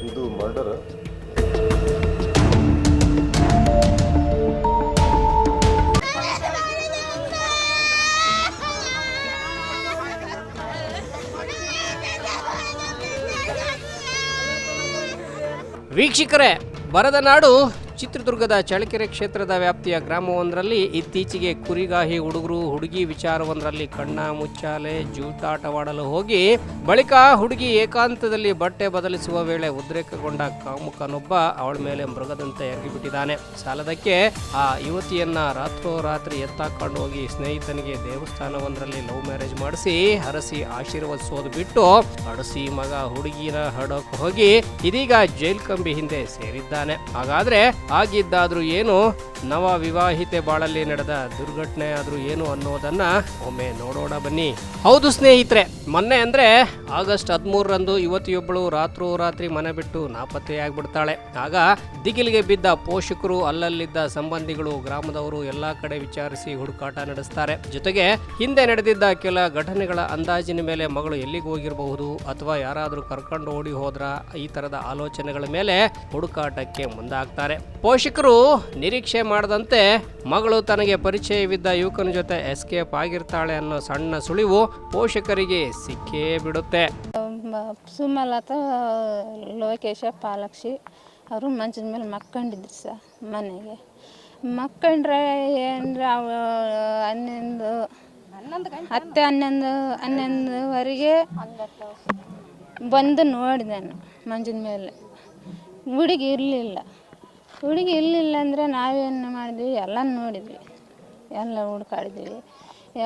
ಇದು ಮರ್ಡರ್. ವೀಕ್ಷಕರೇ, ಬರದ ನಾಡು ಚಿತ್ರದುರ್ಗದ ಚಳ್ಳಕೆರೆ ಕ್ಷೇತ್ರದ ವ್ಯಾಪ್ತಿಯ ಗ್ರಾಮವೊಂದರಲ್ಲಿ ಇತ್ತೀಚೆಗೆ ಕುರಿಗಾಹಿ ಹುಡುಗರು ಹುಡುಗಿ ವಿಚಾರವೊಂದರಲ್ಲಿ ಕಣ್ಣ ಮುಚ್ಚಾಲೆ ಜೂಟಾಟವಾಡಲು ಹೋಗಿ ಬಳಿಕ ಹುಡುಗಿ ಏಕಾಂತದಲ್ಲಿ ಬಟ್ಟೆ ಬದಲಿಸುವ ವೇಳೆ ಉದ್ರೇಕಗೊಂಡ ಕಾಮುಕನೊಬ್ಬ ಅವಳ ಮೇಲೆ ಮೃಗದಂತೆ ಎರಗಿಬಿಟ್ಟಿದ್ದಾನೆ. ಸಾಲದಕ್ಕೆ ಆ ಯುವತಿಯನ್ನ ರಾತ್ರೋರಾತ್ರಿ ಎತ್ತಾಕೊಂಡು ಹೋಗಿ ಸ್ನೇಹಿತನಿಗೆ ದೇವಸ್ಥಾನವೊಂದರಲ್ಲಿ ಲವ್ ಮ್ಯಾರೇಜ್ ಮಾಡಿಸಿ ಹರಸಿ ಆಶೀರ್ವದಿಸೋದು ಬಿಟ್ಟು ಅಡಸಿ ಮಗ ಹುಡುಗಿನ ಹಡೋಕೆ ಹೋಗಿ ಇದೀಗ ಜೈಲ್ ಕಂಬಿ ಹಿಂದೆ ಸೇರಿದ್ದಾನೆ. ಹಾಗಾದ್ರೆ ಆಗಿದ್ದಾದ್ರೂ ಏನು, ನವ ವಿವಾಹಿತೆ ಬಾಳಲ್ಲಿ ನಡೆದ ದುರ್ಘಟನೆ ಆದ್ರೂ ಏನು ಅನ್ನೋದನ್ನ ಒಮ್ಮೆ ನೋಡೋಣ ಬನ್ನಿ. ಹೌದು ಸ್ನೇಹಿತರೆ, ಮೊನ್ನೆ ಅಂದ್ರೆ ಆಗಸ್ಟ್ 13ರಂದು ಯುವತಿಯೊಬ್ಬಳು ರಾತ್ರೋರಾತ್ರಿ ಮನೆ ಬಿಟ್ಟು ನಾಪತ್ತೆಯಾಗ್ಬಿಡ್ತಾಳೆ. ಆಗ ದಿಗಿಲಿಗೆ ಬಿದ್ದ ಪೋಷಕರು, ಅಲ್ಲಲ್ಲಿದ್ದ ಸಂಬಂಧಿಗಳು, ಗ್ರಾಮದವರು ಎಲ್ಲಾ ಕಡೆ ವಿಚಾರಿಸಿ ಹುಡುಕಾಟ ನಡೆಸ್ತಾರೆ. ಜೊತೆಗೆ ಹಿಂದೆ ನಡೆದಿದ್ದ ಕೆಲ ಘಟನೆಗಳ ಅಂದಾಜಿನ ಮೇಲೆ ಮಗಳು ಎಲ್ಲಿಗೆ ಹೋಗಿರಬಹುದು ಅಥವಾ ಯಾರಾದ್ರೂ ಕರ್ಕೊಂಡು ಓಡಿ ಹೋದ್ರ ಈ ತರದ ಆಲೋಚನೆಗಳ ಮೇಲೆ ಹುಡುಕಾಟಕ್ಕೆ ಮುಂದಾಗ್ತಾರೆ. ಪೋಷಕರು ನಿರೀಕ್ಷೆ ಮಾಡದಂತೆ ಮಗಳು ತನಗೆ ಪರಿಚಯವಿದ್ದ ಯುವಕನ ಜೊತೆ ಎಸ್ಕೇಪ್ ಆಗಿರ್ತಾಳೆ ಅನ್ನೋ ಸಣ್ಣ ಸುಳಿವು ಪೋಷಕರಿಗೆ ಸಿಕ್ಕೇ ಬಿಡುತ್ತೆ. ಸುಮಲತಾ, ಲೋಕೇಶ, ಪಾಲಾಕ್ಷಿ ಅವರು ಮಂಚದ ಮೇಲೆ ಮಕ್ಕೊಂಡಿದ್ರು ಸರ್. ಮನೆಗೆ ಮಕ್ಕೊಂಡ್ರೆ ಏನರ 11:10-11:11ವರೆಗೆ ಬಂದು ನೋಡಿದೆ ನಾನು. ಮಂಚದ ಮೇಲೆ ಹುಡುಗಿ ಇರಲಿಲ್ಲ. ಅಂದರೆ ನಾವೇನು ಮಾಡಿದ್ವಿ, ಎಲ್ಲ ನೋಡಿದ್ವಿ, ಎಲ್ಲ ಹುಡುಕಾಡಿದ್ವಿ,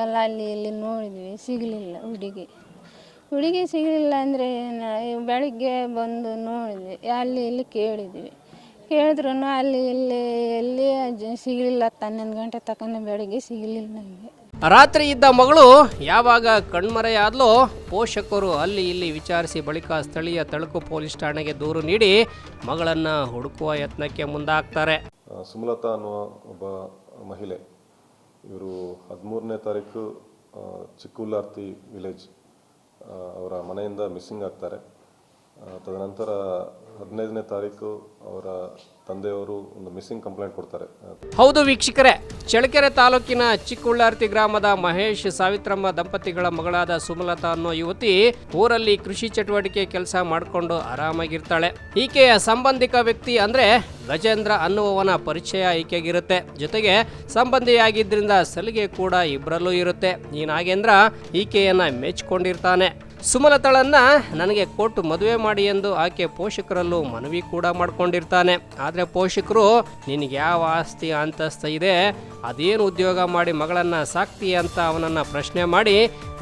ಎಲ್ಲ ಅಲ್ಲಿ ಇಲ್ಲಿ ನೋಡಿದ್ವಿ, ಸಿಗಲಿಲ್ಲ. ಹುಡುಗಿ ಸಿಗಲಿಲ್ಲ ಅಂದರೆ ಬೆಳಿಗ್ಗೆ ಬಂದು ನೋಡಿದ್ವಿ, ಅಲ್ಲಿ ಇಲ್ಲಿ ಕೇಳಿದ್ರು ಅಲ್ಲಿ ಇಲ್ಲಿ ಎಲ್ಲಿ ಸಿಗಲಿಲ್ಲ. 11 ಗಂಟೆ ತಗೊಂಡು ಬೆಳಿಗ್ಗೆ ಸಿಗಲಿಲ್ಲ ನಮಗೆ. ರಾತ್ರಿ ಇದ್ದ ಮಗಳು ಯಾವಾಗ ಕಣ್ಮರೆಯಾದ್ಲೋ ಪೋಷಕರು ಅಲ್ಲಿ ಇಲ್ಲಿ ವಿಚಾರಿಸಿ ಬಳಿಕ ಸ್ಥಳೀಯ ತಳಕು ಪೊಲೀಸ್ ಠಾಣೆಗೆ ದೂರು ನೀಡಿ ಮಗಳನ್ನ ಹುಡುಕುವ ಯತ್ನಕ್ಕೆ ಮುಂದಾಗ್ತಾರೆ. ಸುಮಲತಾ ಅನ್ನುವ ಒಬ್ಬ ಮಹಿಳೆ, ಇವರು 13ನೇ ತಾರೀಕು ಚಿಕ್ಕುಲ್ಲಾರ್ತಿ ವಿಲೇಜ್ ಅವರ ಮನೆಯಿಂದ ಮಿಸ್ಸಿಂಗ್ ಆಗ್ತಾರೆ. ತದನಂತರ 15ನೇ ತಾರೀಕು ಅವರ ತಂದೆಯವರು ಒಂದು ಮಿಸ್ಸಿಂಗ್ ಕಂಪ್ಲೇಂಟ್ ಕೊಡ್ತಾರೆ. ಹೌದು ವೀಕ್ಷಕರೇ, ಚಳ್ಳಕೆರೆ ತಾಲೂಕಿನ ಚಿಕ್ಕುಳ್ಳಾರ್ತಿ ಗ್ರಾಮದ ಮಹೇಶ್ ಸಾವಿತ್ರಮ್ಮ ದಂಪತಿಗಳ ಮಗಳಾದ ಸುಮಲತಾ ಅನ್ನೋ ಯುವತಿ ಊರಲ್ಲಿ ಕೃಷಿ ಚಟುವಟಿಕೆ ಕೆಲಸ ಮಾಡಿಕೊಂಡು ಆರಾಮಾಗಿರ್ತಾಳೆ. ಈಕೆಯ ಸಂಬಂಧಿಕ ವ್ಯಕ್ತಿ ಅಂದ್ರೆ ಗಜೇಂದ್ರ ಅನ್ನುವವನ ಪರಿಚಯ ಈಕೆಗಿರುತ್ತೆ. ಜೊತೆಗೆ ಸಂಬಂಧಿಯಾಗಿದ್ದರಿಂದ ಸಲಿಗೆ ಕೂಡ ಇಬ್ಬರಲ್ಲೂ ಇರುತ್ತೆ. ಈ ನಾಗೇಂದ್ರ ಈಕೆಯನ್ನ ಮೆಚ್ಚಿಕೊಂಡಿರ್ತಾನೆ. ಸುಮಲತಾಳನ್ನ ನನಗೆ ಕೊಟ್ಟು ಮದುವೆ ಮಾಡಿ ಎಂದು ಆಕೆ ಪೋಷಕರಲ್ಲೂ ಮನವಿ ಕೂಡ ಮಾಡ್ಕೊಂಡಿರ್ತಾನೆ. ಆದರೆ ಪೋಷಕರು ನಿನಗೆ ಯಾವ ಆಸ್ತಿ ಅಂತಸ್ತ ಇದೆ, ಅದೇನು ಉದ್ಯೋಗ ಮಾಡಿ ಮಗಳನ್ನ ಸಾಕ್ತೀಯ ಅಂತ ಅವನನ್ನ ಪ್ರಶ್ನೆ ಮಾಡಿ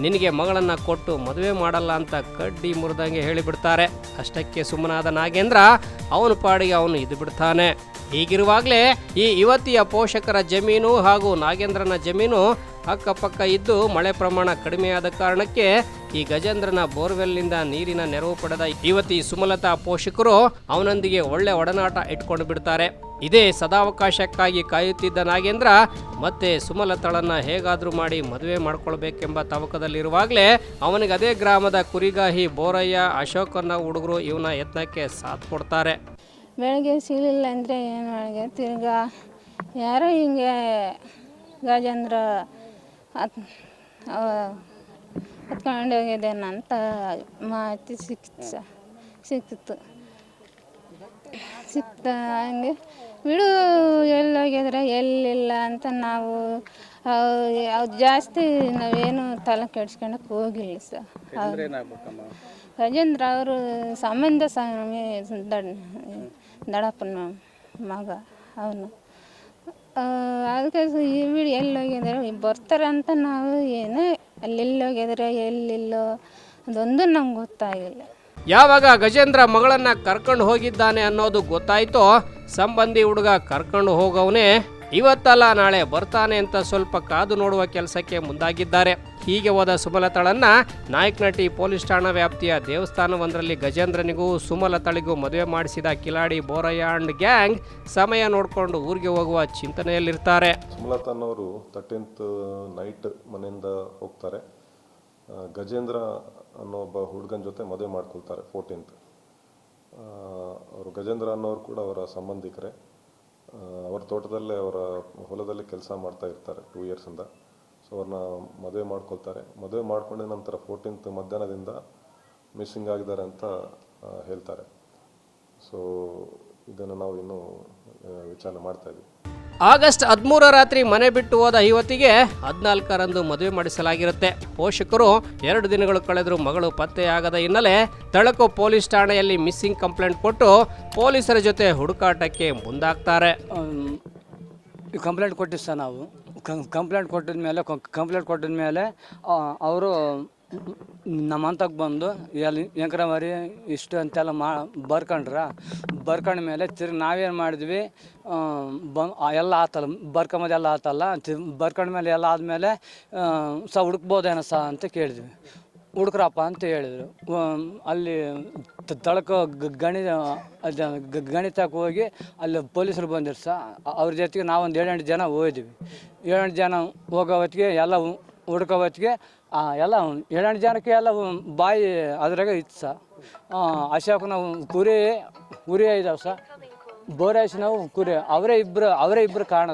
ನಿನಗೆ ಮಗಳನ್ನ ಕೊಟ್ಟು ಮದುವೆ ಮಾಡಲ್ಲ ಅಂತ ಕಡ್ಡಿ ಮುರಿದಂಗೆ ಹೇಳಿಬಿಡ್ತಾರೆ. ಅಷ್ಟಕ್ಕೆ ಸುಮ್ಮನಾದ ನಾಗೇಂದ್ರ ಅವನ ಪಾಡಿಗೆ ಅವನು ಇದ್ದು ಬಿಡ್ತಾನೆ. ಹೀಗಿರುವಾಗಲೇ ಈ ಯುವತಿಯ ಪೋಷಕರ ಜಮೀನು ಹಾಗೂ ನಾಗೇಂದ್ರನ ಜಮೀನು ಅಕ್ಕಪಕ್ಕ ಇದ್ದು ಮಳೆ ಪ್ರಮಾಣ ಕಡಿಮೆಯಾದ ಕಾರಣಕ್ಕೆ ಈ ಗಜೇಂದ್ರನ ಬೋರ್ವೆಲ್ನಿಂದ ನೀರಿನ ನೆರವು ಪಡೆದ ಯುವತಿ ಸುಮಲತಾ ಪೋಷಕರು ಅವನೊಂದಿಗೆ ಒಳ್ಳೆ ಒಡನಾಟ ಇಟ್ಕೊಂಡು ಬಿಡ್ತಾರೆ. ಇದೇ ಸದಾವಕಾಶಕ್ಕಾಗಿ ಕಾಯುತ್ತಿದ್ದ ನಾಗೇಂದ್ರ ಮತ್ತೆ ಸುಮಲತಾಳನ್ನ ಹೇಗಾದ್ರೂ ಮಾಡಿ ಮದುವೆ ಮಾಡ್ಕೊಳ್ಬೇಕೆಂಬ ತವಕದಲ್ಲಿರುವಾಗಲೇ ಅವನಿಗೆ ಅದೇ ಗ್ರಾಮದ ಕುರಿಗಾಹಿ ಬೋರಯ್ಯ, ಅಶೋಕ್ ಅನ್ನೋ ಹುಡುಗರು ಇವನ ಯತ್ನಕ್ಕೆ ಸಾಥ್ ಕೊಡ್ತಾರೆ. ಬೆಳಗ್ಗೆ ಸಿಗಲಿಲ್ಲ ಅಂದರೆ ಏನು ಮಾಡಿ ತಿರ್ಗಾ ಯಾರೋ ಹಿಂಗೆ ಗಜೇಂದ್ರ ಹತ್ಕೊಂಡು ಹೋಗಿದ್ದೇನಂತ ಮಾಹಿತಿ ಸಿಕ್ಕಿತ್ತು. ಹಂಗೆ ಬಿಡು ಎಲ್ಲೋಗಿದ್ರೆ ಎಲ್ಲಿಲ್ಲ ಅಂತ ನಾವು ಜಾಸ್ತಿ ನಾವೇನು ತಲೆ ಕೆಡ್ಸ್ಕೊಳಕ್ಕೆ ಹೋಗಿಲ್ಲ ಸರ್. ಗಜೇಂದ್ರ ಅವರು ಸಂಬಂಧ ದಡಪ್ಪನ ಮಗ ಅವನು. ಅದಕ್ಕೆ ಈ ಬಿಡಿ ಎಲ್ಲೋಗಿದ್ರೆ ಬರ್ತಾರೆ ಅಂತ ನಾವು ಏನು ಅಲ್ಲೆಲ್ಲೋಗಿದ್ರೆ ಎಲ್ಲಿಲ್ಲೋ ಅದೊಂದು ನಮ್ಗೆ ಗೊತ್ತಾಗಿಲ್ಲ. ಯಾವಾಗ ಗಜೇಂದ್ರ ಮಗಳನ್ನ ಕರ್ಕೊಂಡು ಹೋಗಿದ್ದಾನೆ ಅನ್ನೋದು ಗೊತ್ತಾಯ್ತೋ ಸಂಬಂಧಿ ಹುಡುಗ ಕರ್ಕೊಂಡು ಹೋಗವನೇ ಇವತ್ತಲ್ಲ ನಾಳೆ ಬರ್ತಾನೆ ಅಂತ ಸ್ವಲ್ಪ ಕಾದು ನೋಡುವ ಕೆಲಸಕ್ಕೆ ಮುಂದಾಗಿದ್ದಾರೆ. ಹೀಗೆ ಹೋದ ಸುಮಲತಾಳನ್ನ ನಾಯಕನಹಟ್ಟಿ ಪೊಲೀಸ್ ಠಾಣಾ ವ್ಯಾಪ್ತಿಯ ದೇವಸ್ಥಾನವೊಂದರಲ್ಲಿ ಗಜೇಂದ್ರನಿಗೂ ಸುಮಲತಾಳಿಗೂ ಮದುವೆ ಮಾಡಿಸಿದ ಕಿಲಾಡಿ ಬೋರಯ್ಯ ಅಂಡ್ ಗ್ಯಾಂಗ್ ಸಮಯ ನೋಡಿಕೊಂಡು ಊರಿಗೆ ಹೋಗುವ ಚಿಂತನೆಯಲ್ಲಿರ್ತಾರೆ. ಸುಮಲತಾ ಅನ್ನೋರು 13th ನೈಟ್ ಮನೆಯಿಂದ ಹೋಗ್ತಾರೆ. ಗಜೇಂದ್ರ ಅನ್ನೋ ಒಬ್ಬ ಹುಡುಗನ ಜೊತೆ ಮದುವೆ ಮಾಡ್ಕೊಳ್ತಾರೆ 14th. ಅವರು ಗಜೇಂದ್ರ ಅನ್ನೋರು ಕೂಡ ಅವರ ಸಂಬಂಧಿಕರೇ. ಅವರ ತೋಟದಲ್ಲೇ ಅವರ ಹೊಲದಲ್ಲಿ ಕೆಲಸ ಮಾಡ್ತಾ ಇರ್ತಾರೆ 2 ಇಯರ್ಸಿಂದ. ಸೊ ಅವ್ರನ್ನ ಮದುವೆ ಮಾಡ್ಕೊಳ್ತಾರೆ. ಮದುವೆ ಮಾಡ್ಕೊಂಡ ನಂತರ 14th ಮಧ್ಯಾಹ್ನದಿಂದ ಮಿಸ್ಸಿಂಗ್ ಆಗಿದ್ದಾರೆ ಅಂತ ಹೇಳ್ತಾರೆ. ಸೊ ಇದನ್ನು ನಾವು ಇನ್ನೂ ವಿಚಾರಣೆ ಮಾಡ್ತಾ ಇದ್ದೀವಿ. ಆಗಸ್ಟ್ 13 ರಾತ್ರಿ ಮನೆ ಬಿಟ್ಟು ಹೋದ ಯುವತಿಗೆ 14ರಂದು ಮದುವೆ ಮಾಡಿಸಲಾಗಿರುತ್ತೆ. ಪೋಷಕರು 2 ದಿನಗಳು ಕಳೆದರೂ ಮಗಳು ಪತ್ತೆಯಾಗದ ಹಿನ್ನೆಲೆ ತಳಕು ಪೊಲೀಸ್ ಠಾಣೆಯಲ್ಲಿ ಮಿಸ್ಸಿಂಗ್ ಕಂಪ್ಲೇಂಟ್ ಕೊಟ್ಟು ಪೊಲೀಸರ ಜೊತೆ ಹುಡುಕಾಟಕ್ಕೆ ಮುಂದಾಗ್ತಾರೆ. ಕಂಪ್ಲೇಂಟ್ ಕೊಟ್ಟಿವಿ ಸರ್ ನಾವು. ಕಂಪ್ಲೇಂಟ್ ಕೊಟ್ಟಿದ ಮೇಲೆ ಅವರು ನಮ್ಮಂತಕ್ಕೆ ಬಂದು ಎಲ್ಲಿ ಎಂಕರ ಮರಿ ಇಷ್ಟು ಅಂತೆಲ್ಲ ಬರ್ಕೊಂಡ ಮೇಲೆ ತಿರ್ಗಿ ನಾವೇನು ಮಾಡಿದ್ವಿ, ಎಲ್ಲ ಆತಲ್ಲ ಬರ್ಕೊಂಬದೆಲ್ಲ ಆತಲ್ಲ, ಬರ್ಕೊಂಡ್ಮೇಲೆ ಎಲ್ಲ ಆದಮೇಲೆ ಹುಡುಕ್ಬೋದೇನೋ ಅಂತ ಕೇಳಿದ್ವಿ. ಹುಡುಕ್ರಪ್ಪ ಅಂತ ಹೇಳಿದರು. ಅಲ್ಲಿ ತಳಕ ಗಣಿತಕ್ಕೆ ಹೋಗಿ ಅಲ್ಲಿ ಪೊಲೀಸರು ಬಂದಿರು ಅವ್ರ ಜೊತೆಗೆ ನಾವೊಂದು 7-8 ಜನ ಹೋಗಿದ್ವಿ. 7-8 ಜನ ಹೋಗೋ ಹೊತ್ತಿಗೆ ಎಲ್ಲ ಹುಡ್ಕೋ ಹೊತ್ತಿಗೆ ಎಲ್ಲ 7-8 ಜನಕ್ಕೆ ಎಲ್ಲ ಬಾಯಿ ಅದ್ರಾಗ ಇತ್ತು ಅಶೋಕ್ ನಾವು ಕುರಿ ಇದಾವೆ ಬೋರಾಯ್ಸ್ ನಾವು ಕುರಿ ಅವರೇ ಇಬ್ಬರು ಕಾರಣ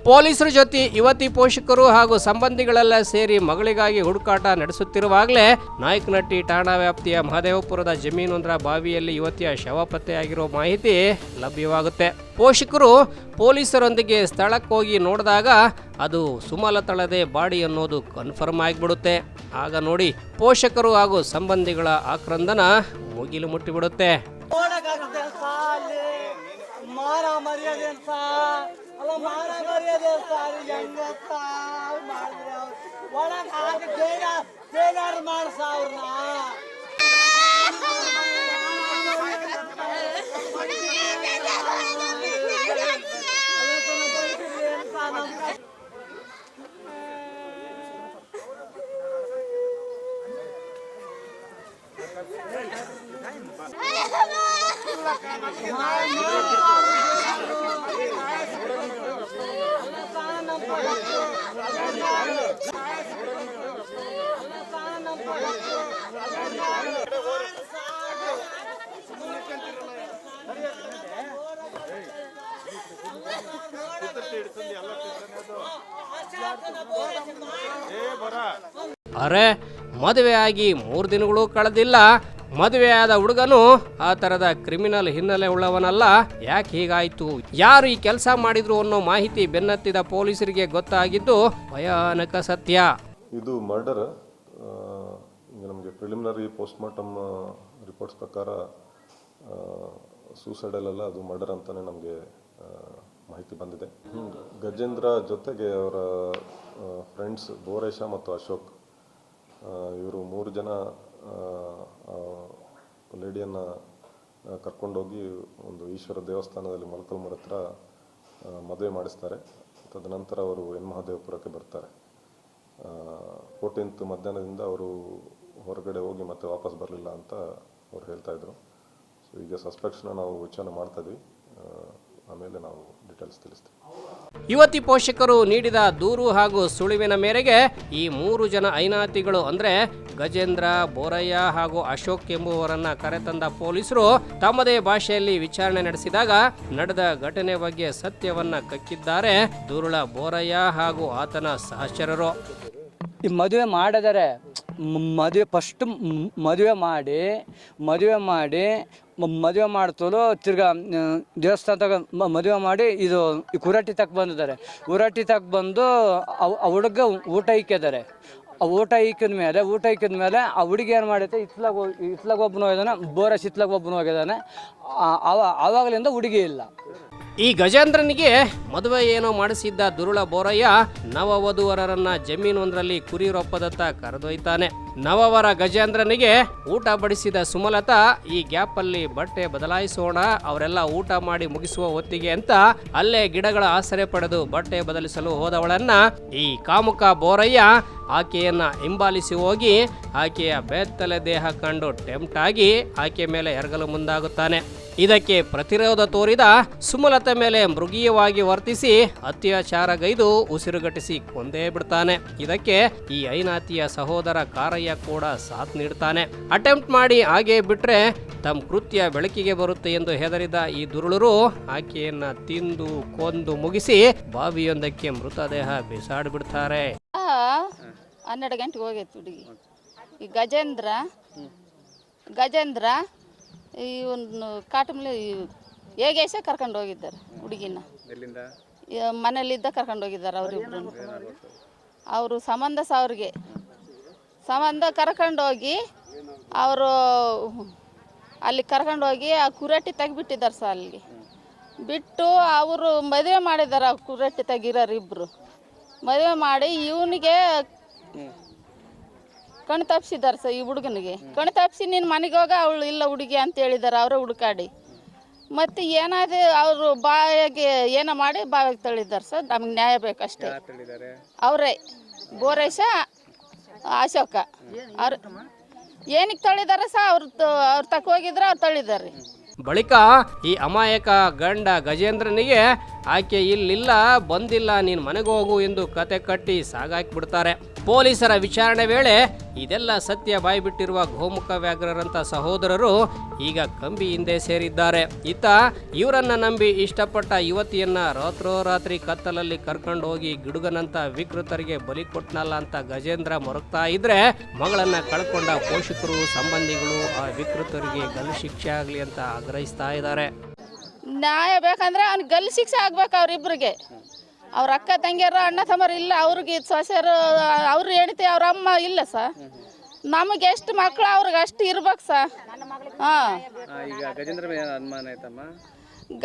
ಪೊಲೀಸರ ಜೊತೆ ಯುವತಿ ಪೋಷಕರು ಹಾಗೂ ಸಂಬಂಧಿಗಳೆಲ್ಲ ಸೇರಿ ಮಗಳಿಗಾಗಿ ಹುಡುಕಾಟ ನಡೆಸುತ್ತಿರುವಾಗಲೇ ನಾಯಕನಹಟ್ಟಿ ಠಾಣಾ ವ್ಯಾಪ್ತಿಯ ಮಹದೇವಪುರದ ಜಮೀನೊಂದರ ಬಾವಿಯಲ್ಲಿ ಯುವತಿಯ ಶವ ಪತ್ತೆಯಾಗಿರೋ ಮಾಹಿತಿ ಲಭ್ಯವಾಗುತ್ತೆ. ಪೋಷಕರು ಪೊಲೀಸರೊಂದಿಗೆ ಸ್ಥಳಕ್ಕೆ ಹೋಗಿ ನೋಡಿದಾಗ ಅದು ಸುಮಲತಾಳದೇ ಬಾಡಿ ಅನ್ನೋದು ಕನ್ಫರ್ಮ್ ಆಗಿಬಿಡುತ್ತೆ. ಆಗ ನೋಡಿ ಪೋಷಕರು ಹಾಗೂ ಸಂಬಂಧಿಗಳ ಆಕ್ರಂದನ ಮುಗಿಲು ಮುಟ್ಟಿಬಿಡುತ್ತೆ. ಅರೆ, ಮದುವೆ ಆಗಿ 3 ದಿನಗಳು ಕಳೆದಿಲ್ಲ. ಮದುವೆಯಾದ ಹುಡುಗನು ಆ ಥರದ ಕ್ರಿಮಿನಲ್ ಹಿನ್ನೆಲೆ ಉಳ್ಳವನಲ್ಲ. ಯಾಕೆ ಹೀಗಾಯಿತು, ಯಾರು ಈ ಕೆಲಸ ಮಾಡಿದ್ರು ಅನ್ನೋ ಮಾಹಿತಿ ಬೆನ್ನತ್ತಿದ ಪೊಲೀಸರಿಗೆ ಗೊತ್ತಾಗಿದ್ದು ಭಯಾನಕ ಸತ್ಯ. ಇದು ಮರ್ಡರ್. ನಮಗೆ ಪ್ರಿಲಿಮಿನರಿ ಪೋಸ್ಟ್ಮಾರ್ಟಮ್ ರಿಪೋರ್ಟ್ಸ್ ಪ್ರಕಾರ ಸೂಸೈಡಲ್ ಅಲ್ಲ, ಅದು ಮರ್ಡರ್ ಅಂತಲೇ ನಮಗೆ ಮಾಹಿತಿ ಬಂದಿದೆ. ಗಜೇಂದ್ರ ಜೊತೆಗೆ ಅವರ ಫ್ರೆಂಡ್ಸ್ ಬೋರೇಶ ಮತ್ತು ಅಶೋಕ್, ಇವರು 3 ಜನ ಲೇಡಿಯನ್ನು ಕರ್ಕೊಂಡೋಗಿ ಒಂದು ಈಶ್ವರ ದೇವಸ್ಥಾನದಲ್ಲಿ ಮೊಳಕಲ್ಮೂರು ಹತ್ರ ಮದುವೆ ಮಾಡಿಸ್ತಾರೆ. ತದನಂತರ ಅವರು ಮಹದೇವಪುರಕ್ಕೆ ಬರ್ತಾರೆ. 14th ಮಧ್ಯಾಹ್ನದಿಂದ ಅವರು ಹೊರಗಡೆ ಹೋಗಿ ಮತ್ತೆ ವಾಪಸ್ ಬರಲಿಲ್ಲ ಅಂತ ಅವ್ರು ಹೇಳ್ತಾಯಿದ್ರು. ಸೊ ಈಗ ಸಸ್ಪೆಕ್ಟ್ಸ್ನ ನಾವು ವಿಚಾರಣೆ ಮಾಡ್ತಾಯಿದ್ವಿ, ಆಮೇಲೆ ನಾವು ಡೀಟೇಲ್ಸ್ ತಿಳಿಸ್ತೀವಿ. ಯುವತಿ ಪೋಷಕರು ನೀಡಿದ ದೂರು ಹಾಗೂ ಸುಳಿವಿನ ಮೇರೆಗೆ ಈ 3 ಜನ ಐನಾತಿಗಳು ಅಂದರೆ ಗಜೇಂದ್ರ, ಬೋರಯ್ಯ ಹಾಗೂ ಅಶೋಕ್ ಎಂಬುವರನ್ನ ಕರೆತಂದ ಪೊಲೀಸರು ತಮ್ಮದೇ ಭಾಷೆಯಲ್ಲಿ ವಿಚಾರಣೆ ನಡೆಸಿದಾಗ ನಡೆದ ಘಟನೆ ಬಗ್ಗೆ ಸತ್ಯವನ್ನ ಕಕ್ಕಿದ್ದಾರೆ ದುರುಳ ಬೋರಯ್ಯ ಹಾಗೂ ಆತನ ಸಹಚರರು. ಈ ಮದುವೆ ಮಾಡಿದರೆ ಫಸ್ಟ್ ಮದುವೆ ಮಾಡ್ತಲೂ ತಿರ್ಗಾ ದೇವಸ್ಥಾನದಾಗ ಮದುವೆ ಮಾಡಿ ಇದು ಉರಟ್ಟಿ ತಕ್ಕ ಬಂದಿದ್ದಾರೆ. ಉರಟ್ಟಿ ತಕ್ಕ ಬಂದು ಆ ಹುಡುಗ ಊಟ ಇಕ್ಕಿದ್ದಾರೆ. ಊಟ ಇಕ್ಕಿದ ಮೇಲೆ ಆ ಹುಡುಗಿ ಏನು ಮಾಡೈತೆ, ಇತ್ಲಾಗ ಒಬ್ಬನು ಹೋಗಿದ್ದಾನೆ, ಬೋರಸ್ ಇತ್ಲಾಗ ಒಬ್ಬನು ಹೋಗಿದ್ದಾನೆ. ಆವಾಗಲಿಂದ ಹುಡುಗಿ ಇಲ್ಲ. ಈ ಗಜೇಂದ್ರನಿಗೆ ಮದುವೆ ಏನೋ ಮಾಡಿಸಿದ್ದ ದುರುಳ ಬೋರಯ್ಯ ನವವಧುವರರನ್ನ ಜಮೀನೊಂದರಲ್ಲಿ ಕುರಿ ರೊಪ್ಪದತ್ತ ಕರೆದೊಯ್ತಾನೆ. ನವವರ ಗಜೇಂದ್ರನಿಗೆ ಊಟ ಬಡಿಸಿದ ಸುಮಲತಾ ಈ ಗ್ಯಾಪಲ್ಲಿ ಬಟ್ಟೆ ಬದಲಾಯಿಸೋಣ, ಅವರೆಲ್ಲ ಊಟ ಮಾಡಿ ಮುಗಿಸುವ ಹೊತ್ತಿಗೆ ಅಂತ ಅಲ್ಲೇ ಗಿಡಗಳ ಆಸರೆ ಪಡೆದು ಬಟ್ಟೆ ಬದಲಿಸಲು ಹೋದವಳನ್ನ ಈ ಕಾಮುಕ ಬೋರಯ್ಯ ಆಕೆಯನ್ನ ಹಿಂಬಾಲಿಸಿ ಹೋಗಿ ಆಕೆಯ ಬೆತ್ತಲೆ ದೇಹ ಕಂಡು ಟೆಂಪ್ಟ್ ಆಗಿ ಆಕೆ ಮೇಲೆ ಎರಗಲು ಮುಂದಾಗುತ್ತಾನೆ. ಇದಕ್ಕೆ ಪ್ರತಿರೋಧ ತೋರಿದ ಸುಮಲತಾ ಮೇಲೆ ಮೃಗೀಯವಾಗಿ ವರ್ತಿಸಿ ಅತ್ಯಾಚಾರಗೈದು ಉಸಿರುಗಟ್ಟಿಸಿ ಕೊಂದೇ ಬಿಡ್ತಾನೆ. ಇದಕ್ಕೆ ಈ ಐನಾತಿಯ ಸಹೋದರ ಕಾರಯ್ಯ ಕೂಡ ಸಾಥ್ ನೀಡ್ತಾನೆ. ಅಟೆಂಪ್ಟ್ ಮಾಡಿ ಹಾಗೆ ಬಿಟ್ರೆ ತಮ್ಮ ಕೃತ್ಯ ಬೆಳಕಿಗೆ ಬರುತ್ತೆ ಎಂದು ಹೆದರಿದ ಈ ದುರುಳರು ಆಕೆಯನ್ನ ತಿಂದು ಕೊಂದು ಮುಗಿಸಿ ಬಾವಿಯೊಂದಕ್ಕೆ ಮೃತದೇಹ ಬಿಸಾಡಿಬಿಡ್ತಾರೆ. 12 ಗಂಟೆಗೆ ಹೋಗೈತೆ ಹುಡುಗಿ. ಈ ಗಜೇಂದ್ರ ಈ ಒಂದು ಕಾಟಮಲ್ಲಿ ಹೇಗೇಶ ಕರ್ಕೊಂಡು ಹೋಗಿದ್ದಾರೆ ಹುಡುಗಿನ. ಮನೇಲಿದ್ದ ಕರ್ಕೊಂಡು ಹೋಗಿದ್ದಾರೆ ಅವರಿಬ್ರು. ಅವರು ಸಂಬಂಧ ಕರ್ಕೊಂಡು ಹೋಗಿ ಅವರು ಅಲ್ಲಿ ಕರ್ಕೊಂಡು ಹೋಗಿ ಆ ಕುರಟ್ಟಿ ತೆಗಿಬಿಟ್ಟಿದ್ದಾರೆ ಸರ್. ಅಲ್ಲಿಗೆ ಬಿಟ್ಟು ಅವರು ಮದುವೆ ಮಾಡಿದ್ದಾರೆ. ಆ ಕುರಟ್ಟಿ ತೆಗಿರೋರು ಇಬ್ಬರು ಮದುವೆ ಮಾಡಿ ಇವನಿಗೆ ಕಣ್ ತಪ್ಪಿಸಿದ್ದಾರೆ ಸರ್. ಈ ಹುಡುಗನಿಗೆ ಕಣ್ ತಪ್ಪಿಸಿ ನೀನು ಮನೆಗೆ ಹೋಗ, ಅವಳು ಇಲ್ಲ ಹುಡುಗಿ ಅಂತ ಹೇಳಿದ್ದಾರೆ. ಅವರೇ ಹುಡುಕಾಡಿ ಮತ್ತು ಏನಾದ್ರು ಅವರು ಬಾಯಿಗೆ ಏನೋ ಮಾಡಿ ಬಾಯಿಗೆ ತಳ್ಳಿದ್ದಾರೆ ಸರ್. ನಮಗೆ ನ್ಯಾಯ ಬೇಕಷ್ಟೇ. ಅವರೇ ಬೋರೇಶ ಅಶೋಕ ಅವ್ರು ಏನಕ್ಕೆ ತಳ್ಳಿದ್ದಾರೆ ಸರ್? ಅವ್ರು ತಕ್ಕ ಹೋಗಿದ್ರೆ ಅವ್ರು ತಳ್ಳಿದ್ದಾರೆ. ಬಳಿಕ ಈ ಅಮಾಯಕ ಗಂಡ ಗಜೇಂದ್ರನಿಗೆ ಆಕೆ ಇಲ್ಲಿಲ್ಲ, ಬಂದಿಲ್ಲ, ನೀನು ಮನೆಗೆ ಹೋಗು ಎಂದು ಕತೆ ಕಟ್ಟಿ ಸಾಗಾಕಿಬಿಡ್ತಾರೆ. ಪೊಲೀಸರ ವಿಚಾರಣೆ ವೇಳೆ ಇದೆಲ್ಲ ಸತ್ಯ ಬಾಯ್ಬಿಟ್ಟಿರುವ ಗೋಮುಖ ವ್ಯಾಘ್ರರಂತ ಸಹೋದರರು ಈಗ ಕಂಬಿ ಹಿಂದೆ ಸೇರಿದ್ದಾರೆ. ಇತ್ತ ಇವರನ್ನ ನಂಬಿ ಇಷ್ಟಪಟ್ಟ ಯುವತಿಯನ್ನ ರಾತ್ರೋರಾತ್ರಿ ಕತ್ತಲಲ್ಲಿ ಕರ್ಕೊಂಡು ಹೋಗಿ ಗಿಡುಗನಂತ ವಿಕೃತರಿಗೆ ಬಲಿ ಕೊಟ್ನಲ್ಲ ಅಂತ ಗಜೇಂದ್ರ ಮೊರಗ್ತಾ ಇದ್ರೆ, ಮಗಳನ್ನ ಕಳ್ಕೊಂಡ ಪೋಷಕರು ಸಂಬಂಧಿಗಳು ಆ ವಿಕೃತರಿಗೆ ಗಲ್ಲು ಶಿಕ್ಷೆ ಆಗಲಿ ಅಂತ ಆಗ್ರಹಿಸ್ತಾ ಇದ್ದಾರೆ. ನ್ಯಾಯ ಬೇಕಂದ್ರೆ ಅವ್ನಿಗೆ ಗಲ್ಲು ಶಿಕ್ಷೆ ಆಗ್ಬೇಕು ಅವರಿಬ್ಬರಿಗೆ. ಅವ್ರ ಅಕ್ಕ ತಂಗಿಯರು ಅಣ್ಣ ತಮ್ಮರು ಇಲ್ಲ, ಅವ್ರಿಗೆ ಸೊಸೆಯರು ಅವ್ರು ಹೆಂಡತಿ ಅವ್ರ ಅಮ್ಮ ಇಲ್ಲ ಸರ್. ನಮಗೆ ಎಷ್ಟು ಮಕ್ಕಳು ಅವ್ರಿಗೆ ಅಷ್ಟು ಇರ್ಬೇಕು ಸರ್. ಹಾಂ,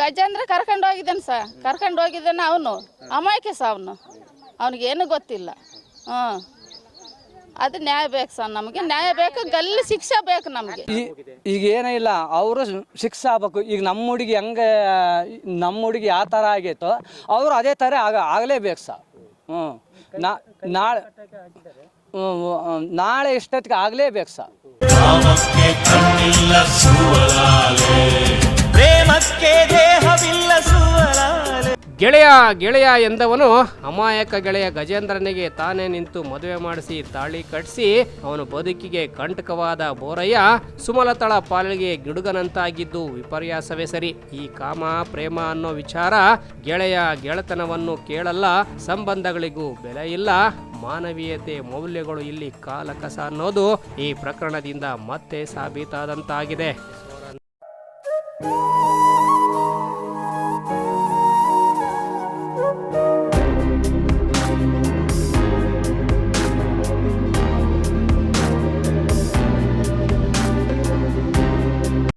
ಗಜೇಂದ್ರ ಕರ್ಕೊಂಡು ಹೋಗಿದ್ದಾನೆ ಸರ್. ಕರ್ಕೊಂಡು ಹೋಗಿದ್ದಾನೆ ಅವನು ಅಮಾಯಕ ಸರ್. ಅವನಿಗೇನು ಗೊತ್ತಿಲ್ಲ. ಹಾಂ, ಅದು ನ್ಯಾಯ ಬೇಕು ಸರ್. ನಮಗೆ ನ್ಯಾಯ ಬೇಕು, ಗಲ್ಲು ಶಿಕ್ಷೆ ಬೇಕು ನಮಗೆ. ಈಗ ಏನೂ ಇಲ್ಲ, ಅವರು ಶಿಕ್ಷೆ ಆಗ್ಬೇಕು. ಈಗ ನಮ್ಮ ಹುಡುಗಿ ಯಾವ ಥರ ಆಗೈತೋ ಅವರು ಅದೇ ಥರ ಆಗಲೇಬೇಕು ಸರ್. ನಾಳೆ ಇಷ್ಟೊತ್ತಿಗೆ ಆಗಲೇಬೇಕು ಸರ್. ಗೆಳೆಯ ಎಂದವನು ಅಮಾಯಕ ಗೆಳೆಯ ಗಜೇಂದ್ರನಿಗೆ ತಾನೇ ನಿಂತು ಮದುವೆ ಮಾಡಿಸಿ ತಾಳಿ ಕಟ್ಟಿಸಿ ಅವನು ಬದುಕಿಗೆ ಕಂಟಕವಾದ ಬೋರಯ್ಯ ಸುಮಲತಳ ಪಾಲಿಗೆ ಗಿಡುಗನಂತಾಗಿದ್ದು ವಿಪರ್ಯಾಸವೇ ಸರಿ. ಈ ಕಾಮ ಪ್ರೇಮ ಅನ್ನೋ ವಿಚಾರ ಗೆಳೆತನವನ್ನು ಕೇಳಲ್ಲ, ಸಂಬಂಧಗಳಿಗೂ ಬೆಲೆ ಇಲ್ಲ, ಮಾನವೀಯತೆ ಮೌಲ್ಯಗಳು ಇಲ್ಲಿ ಕಾಲಕಸ ಅನ್ನೋದು ಈ ಪ್ರಕರಣದಿಂದ ಮತ್ತೆ ಸಾಬೀತಾದಂತಾಗಿದೆ.